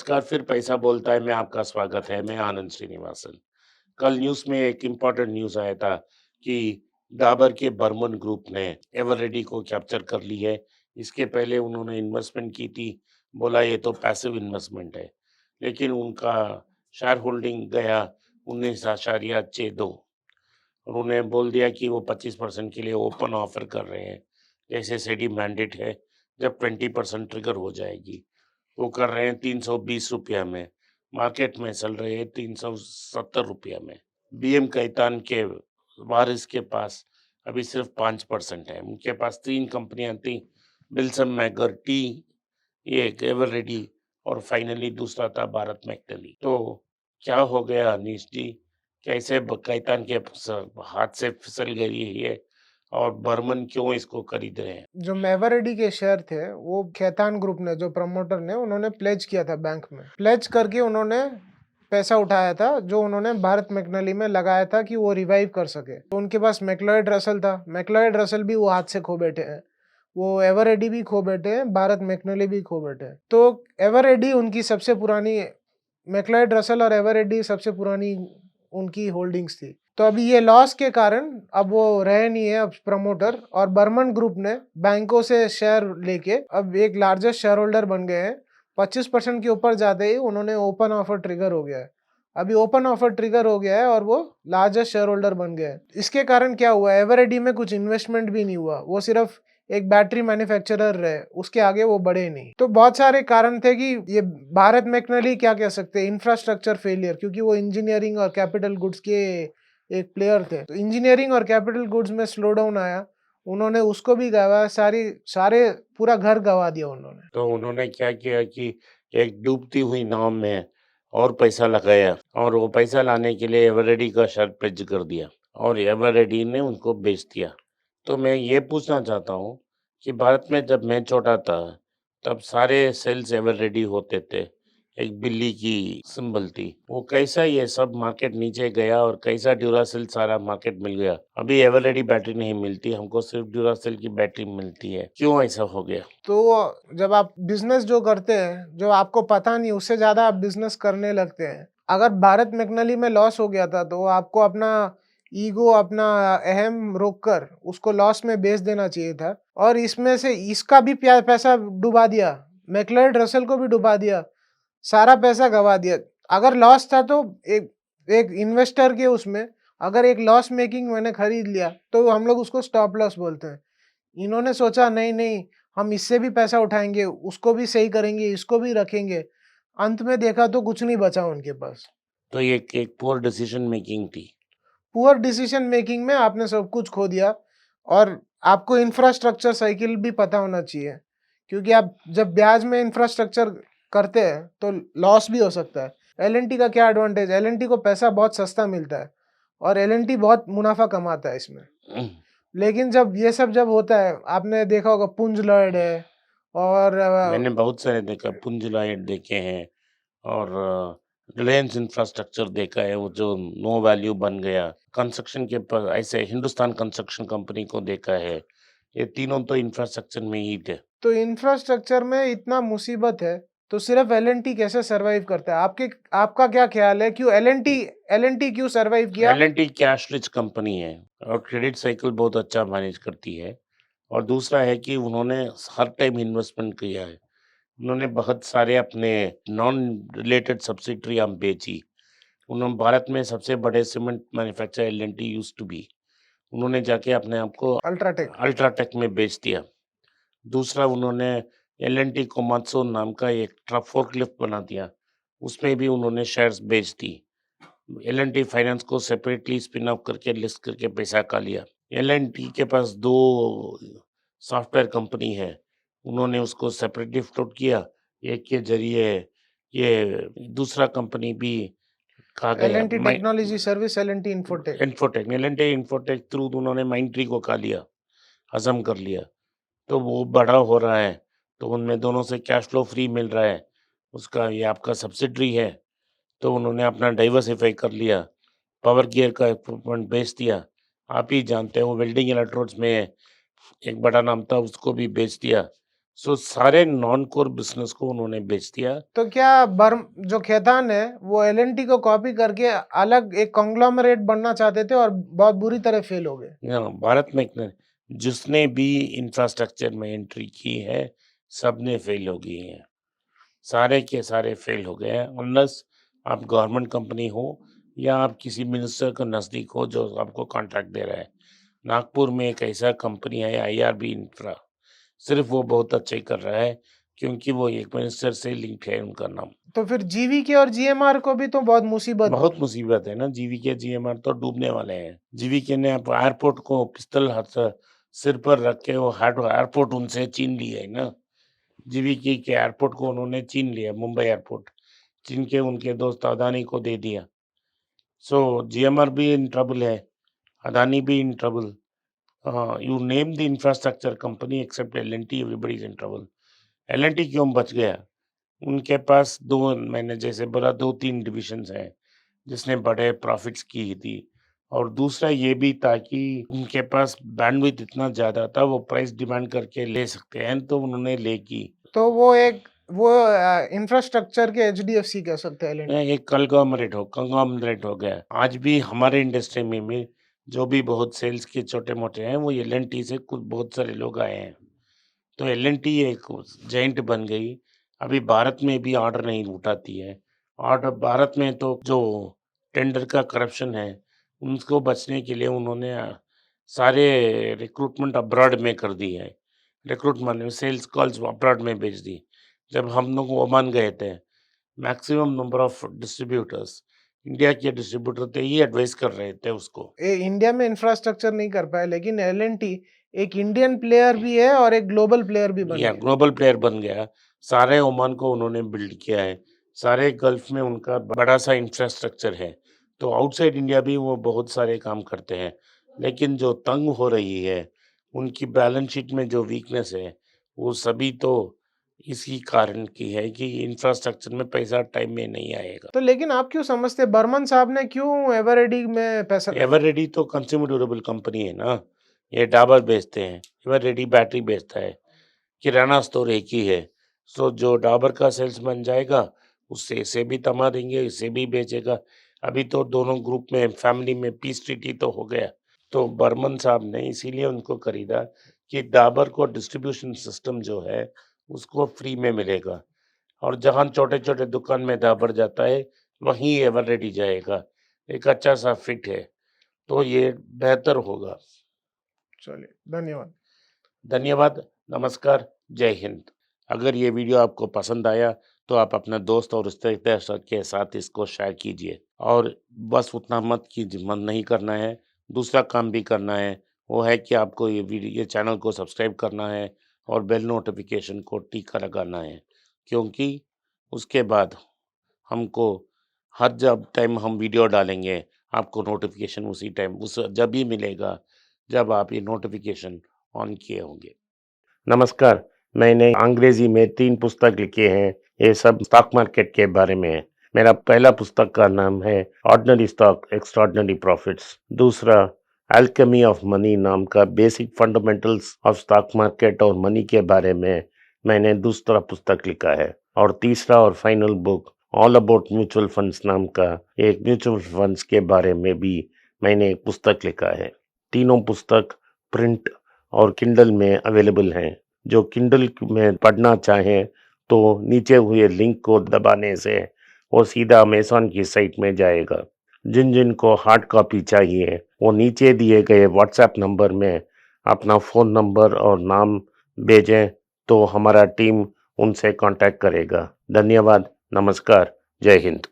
नमस्कार, फिर पैसा बोलता है में आपका स्वागत है। मैं आनंद श्रीनिवासन। कल न्यूज़ में एक इम्पोर्टेंट न्यूज़ आया था कि डाबर के बर्मन ग्रुप ने एवररेडी को कैप्चर कर ली है। इसके पहले उन्होंने इन्वेस्टमेंट की थी, बोला ये तो पैसिव इन्वेस्टमेंट है। लेकिन उनका शेयर होल्डिंग गया 19.62 और उन्होंने बोल दिया कि वो 25% के लिए ओपन ऑफर कर रहे हैं। जैसे सेडी मैंडेट है, जब 20% ट्रिगर हो जाएगी। वो कर रहे हैं 320 रुपया में, मार्केट में चल रहे हैं 370 रुपया में। बीएम कैतान के वारिस के पास अभी सिर्फ 5% है। उनके पास 3 कंपनियां थी, विल्सन मैगर्टी, ये एवररेडी और फाइनली दूसरा था भारत मैग्नेली। तो क्या हो गया अनीश जी? कैसे कैतान के हाथ से फिसल गई है ये और बर्मन क्यों इसको खरीद रहे हैं? जो मेवरेडी के शेयर थे वो खेतान ग्रुप ने, जो प्रमोटर ने, उन्होंने प्लेज किया था बैंक में। प्लेज करके उन्होंने पैसा उठाया था जो उन्होंने भारत मैग्नेली में लगाया था कि वो रिवाइव कर सके। तो उनके पास मैक्लॉयड रसल था। मैक्लॉयड रसल भी वो हाथ से खो बैठे हैं, वो एवरेडी भी खो बैठे हैं, भारत मैग्नेली भी खो बैठे हैं। तो एवरेडी उनकी सबसे पुरानी, मैक्लॉयड रसल और एवरेडी सबसे पुरानी उनकी होल्डिंग्स थी। तो अभी ये लॉस के कारण अब वो रहे नहीं है अब प्रमोटर, और बर्मन ग्रुप ने बैंकों से शेयर लेके अब एक लार्जेस्ट शेयर होल्डर बन गए हैं। 25% के ऊपर जाते ही उन्होंने ओपन ऑफर ट्रिगर हो गया है। अभी ओपन ऑफर ट्रिगर हो गया है और वो लार्जेस्ट शेयर होल्डर बन गए हैं। इसके कारण क्या हुआ, एवरेडी में कुछ इन्वेस्टमेंट भी नहीं हुआ, वो सिर्फ एक बैटरी मैन्युफैक्चरर रहे, उसके आगे वो बढ़े नहीं। तो बहुत सारे कारण थे कि ये भारत मैग्नेली क्या कह सकते हैं, इंफ्रास्ट्रक्चर फेलियर, क्योंकि वो इंजीनियरिंग और कैपिटल गुड्स के एक प्लेयर थे। तो इंजीनियरिंग और कैपिटल गुड्स में स्लो डाउन आया, उन्होंने उसको भी गवा, सारे पूरा घर गवा दिया उन्होंने। तो उन्होंने क्या किया कि एक डूबती हुई नाव में और पैसा लगाया और वो पैसा लाने के लिए एवरेडी का शेयर प्लेज कर दिया और एवरेडी ने उनको बेच दिया। तो मैं ये पूछना चाहता हूँ कि भारत में जब मैं छोटा था, तब सारे सेल्स एवरेडी होते थे। एक बिल्ली की सिंबल थी। वो कैसा ये सब मार्केट नीचे गया और कैसा ड्यूरासेल सारा मार्केट मिल गया। अभी एवरेडी बैटरी नहीं मिलती, हमको सिर्फ ड्यूरासेल की बैटरी मिलती है। क्यों ऐसा हो गया? तो जब आप बिजनेस जो करते हैं, जो आपको पता नहीं, उससे ज्यादा आप बिजनेस करने लगते हैं। अगर भारत मैग्नेली में लॉस हो गया था तो आपको अपना ईगो, अपना अहम रोक कर उसको लॉस में बेच देना चाहिए था, और इसमें से इसका भी पैसा डुबा दिया, मैक्लॉयड रसल को भी डुबा दिया, सारा पैसा गवा दिया। अगर लॉस था तो एक एक इन्वेस्टर के उसमें, अगर एक लॉस मेकिंग मैंने खरीद लिया तो हम लोग उसको स्टॉप लॉस बोलते हैं। इन्होंने सोचा नहीं नहीं, हम इससे भी पैसा उठाएंगे, उसको भी सही करेंगे, इसको भी रखेंगे। अंत में देखा तो कुछ नहीं बचा उनके पास। तो ये एक पुअर डिसीजन मेकिंग थी। पुअर डिसीजन मेकिंग में आपने सब कुछ खो दिया, और आपको इंफ्रास्ट्रक्चर साइकिल भी पता होना चाहिए, क्योंकि आप जब ब्याज में इंफ्रास्ट्रक्चर करते हैं तो लॉस भी हो सकता है। एलएनटी का क्या एडवांटेज, एलएनटी को पैसा बहुत सस्ता मिलता है और एलएनटी बहुत मुनाफा कमाता है इसमें। लेकिन जब ये सब जब होता है, आपने देखा होगा पुंज लॉयड है, और मैंने बहुत सारे देखा, पुंज लाइट देखे हैं और रिलायंस इंफ्रास्ट्रक्चर देखा है, वो जो नो वैल्यू बन गया। कंस्ट्रक्शन के पर ऐसे हिंदुस्तान कंस्ट्रक्शन कंपनी को देखा है। ये तीनों तो इंफ्रास्ट्रक्चर में ही थे। तो इंफ्रास्ट्रक्चर में इतना मुसीबत है तो सिर्फ एलएनटी कैसे सरवाइव करता है? आपका क्या ख्याल है, क्यों एलएनटी क्यों सरवाइव किया? एल&टी कैश रिच कंपनी है और क्रेडिट साइकिल बहुत अच्छा मैनेज करती है। और दूसरा है कि उन्होंने हर टाइम इन्वेस्टमेंट किया है। उन्होंने बहुत सारे अपने नॉन रिलेटेड सब्सिडरी हम बेची। उन्होंने भारत में सबसे बड़े cement manufacturer L&T used to be. उन्होंने जाके अपने आप को अल्ट्राटेक। अल्ट्राटेक में बेच दिया। दूसरा उन्होंने एल&टी कोमात्सु नाम का एक ट्रक फोर्कलिफ्ट बना दिया। उसमें भी उन्होंने शेयर्स बेच दी। एल&टी फाइनेंस को सेपरेटली स्पिन ऑफ करके लिस्ट करके पैसा का लिया। एल&टी के पास 2 सॉफ्टवेयर कंपनी है। उन्होंने उसको सेपरेटली फ्लोट किया। एक के ज़रिए ये दूसरा कंपनी भी खा गया। L&T technology service, L&T Infotech. Infotech, L&T Infotech through उन्होंने माइंडट्री को खा लिया, हज़म कर लिया। तो वो बड़ा हो रहा है, तो उनमें दोनों से कैश फ्लो फ्री मिल रहा है। उसका ये आपका सब्सिडरी है, तो उन्होंने अपना डाइवर्सिफ़ाई कर लिया। पावर गियर का इक्विपमेंट बेच दिया। आप ही जानते हो वेल्डिंग इलेक्ट्रोड्स में एक बड़ा नाम था, उसको भी बेच दिया। सो सारे नॉन कोर बिजनेस को उन्होंने बेच दिया। तो क्या जो खेतान है वो एलएनटी को कॉपी करके अलग एक कॉन्ग्लोमरेट बनना चाहते थे और बहुत बुरी तरह फेल हो गए। भारत में जिसने भी इंफ्रास्ट्रक्चर में एंट्री की है, सबने फेल हो गई हैं। सारे के सारे फेल हो गए हैं, अनलेस आप गवर्नमेंट कंपनी हो या आप किसी मिनिस्टर के नज़दीक हो जो आपको कॉन्ट्रैक्ट दे रहा है। नागपुर में एक ऐसा कंपनी है आईआरबी इंफ्रा, सिर्फ वो बहुत अच्छे कर रहा है क्योंकि वो एक मिनिस्टर से लिंक है उनका नाम। तो फिर जीवीके और जीएमआर को भी तो बहुत मुसीबत बहुत मुसीबत है ना, जीवीके जीएमआर तो डूबने वाले हैं। जीवीके ने अब एयरपोर्ट को पिस्तल हाथ सिर पर रख के वो एयरपोर्ट उनसे छीन लिया है ना। जीवीके के एयरपोर्ट को उन्होंने छीन लिया, मुंबई एयरपोर्ट छीन के उनके दोस्त अदानी को दे दिया। सो जीएमआर भी इन ट्रबल है, अदानी भी in trouble. You name the infrastructure company except L&T, everybody is in trouble. L&T क्यों बच गया? उनके पास 2 मैंने जैसे बोला 2-3 डिविजन्स हैं, जिसने बड़े प्रॉफिट्स की थी और दूसरा ये भी था कि उनके पास बैंडविड्थ इतना ज़्यादा था, वो प्राइस डिमांड करके ले सकते हैं, तो उन्होंने ले की। तो वो इंफ्रास्ट्रक्चर के एचडीएफसी कह सकते हैं एलएनटी। एक कंग्लोमरेट हो गया। आज भी हमारे इंडस्ट्री में जो भी बहुत सेल्स के छोटे-मोटे हैं, वो एल&टी से कुछ बहुत सारे लोग आए हैं। तो एल&टी एक जायंट बन गई। अभी भारत में भी ऑर्डर नहीं उठाती है। ऑर्डर भारत में तो जो टेंडर का करप्शन है, उनको बचने के लिए उन्होंने सारे रिक्रूटमेंट अब्रॉड में कर दी है। रिक्रूटमेंट में सेल्स कॉल्स अब्रॉड में भेज दी। जब हम लोग ओमान गए थे, maximum number of distributors, India के डिस्ट्रीब्यूटर थे, ये एडवाइस कर रहे थे उसको। इंडिया में इंफ्रास्ट्रक्चर नहीं कर पाए, लेकिन एलएनटी एक इंडियन प्लेयर भी है और एक ग्लोबल प्लेयर भी बन या गया। ग्लोबल प्लेयर बन गया। सारे ओमान को उन्होंने बिल्ड किया है। सारे गल्फ में उनका बड़ा सा इंफ्रास्ट्रक्चर है। तो आउटसाइड इंडिया भी वो बहुत सारे काम करते हैं। लेकिन जो तंग हो रही है, उनकी बैलेंस शीट में जो वीकनेस है, वो सभी तो इसी कारण की है कि इंफ्रास्ट्रक्चर में पैसा टाइम में नहीं आएगा। तो लेकिन आप क्यों समझते बर्मन साहब ने क्यों एवरेडी में पैसा एवररेडी तो कंज्यूमर ड्यूरेबल कंपनी है ना। ये डाबर बेचते हैं, एवररेडी बैटरी बेचता है। किराना स्टोर एक ही है। सो जो डाबर का सेल्समैन जाएगा, उससे इसे भी थमा देंगे, इसे भी बेचेगा। अभी तो दोनों ग्रुप में फैमिली में पीस ट्रीटी तो हो गया। तो बर्मन साहब ने इसीलिए उनको खरीदा कि डाबर को डिस्ट्रीब्यूशन सिस्टम जो है, उसको फ्री में मिलेगा और जहाँ छोटे-छोटे दुकान में डाबर जाता है, वहीं एवररेडी जाएगा। एक अच्छा-सा फिट है, तो ये बेहतर होगा। चलिए, धन्यवाद। धन्यवाद, नमस्कार, जय हिंद। अगर ये वीडियो आपको पसंद आया तो आप अपने दोस्त और रिश्तेदार के साथ इसको शेयर कीजिए और बस उतना मत कीजिए, मन नहीं करना है, दूसरा काम भी करना है। वो है कि आपको ये चैनल को सब्सक्राइब करना है और बेल नोटिफिकेशन को टीका लगाना है, क्योंकि उसके बाद हमको हर जब टाइम हम वीडियो डालेंगे, आपको नोटिफिकेशन उसी टाइम जब ही मिलेगा, जब आप ये नोटिफिकेशन ऑन किए होंगे। नमस्कार, मैंने अंग्रेजी में 3 पुस्तक लिखे हैं, ये सब स्टॉक मार्केट के बारे में है। मेरा पहला पुस्तक का नाम है ऑर्डिनरी स्टॉक एक्स्ट्राऑर्डिनरी प्रॉफिट्स। दूसरा अल्केमी ऑफ मनी नाम का basic fundamentals of stock market और मनी के बारे में मैंने दूसरा पुस्तक लिखा है। और तीसरा और final book all about mutual funds नाम का एक म्यूचुअल फंड्स के बारे में भी मैंने एक पुस्तक लिखा है। तीनों पुस्तक प्रिंट और किंडल में अवेलेबल हैं। जो किंडल में पढ़ना चाहें तो नीचे हुए लिंक को दबाने से वो सीधा अमेज़न की साइट में जाएगा। जिन को हार्ड कॉपी चाहिए वो नीचे दिए गए व्हाट्सएप नंबर में अपना फ़ोन नंबर और नाम भेजें तो हमारा टीम उनसे कांटेक्ट करेगा। धन्यवाद, नमस्कार, जय हिंद।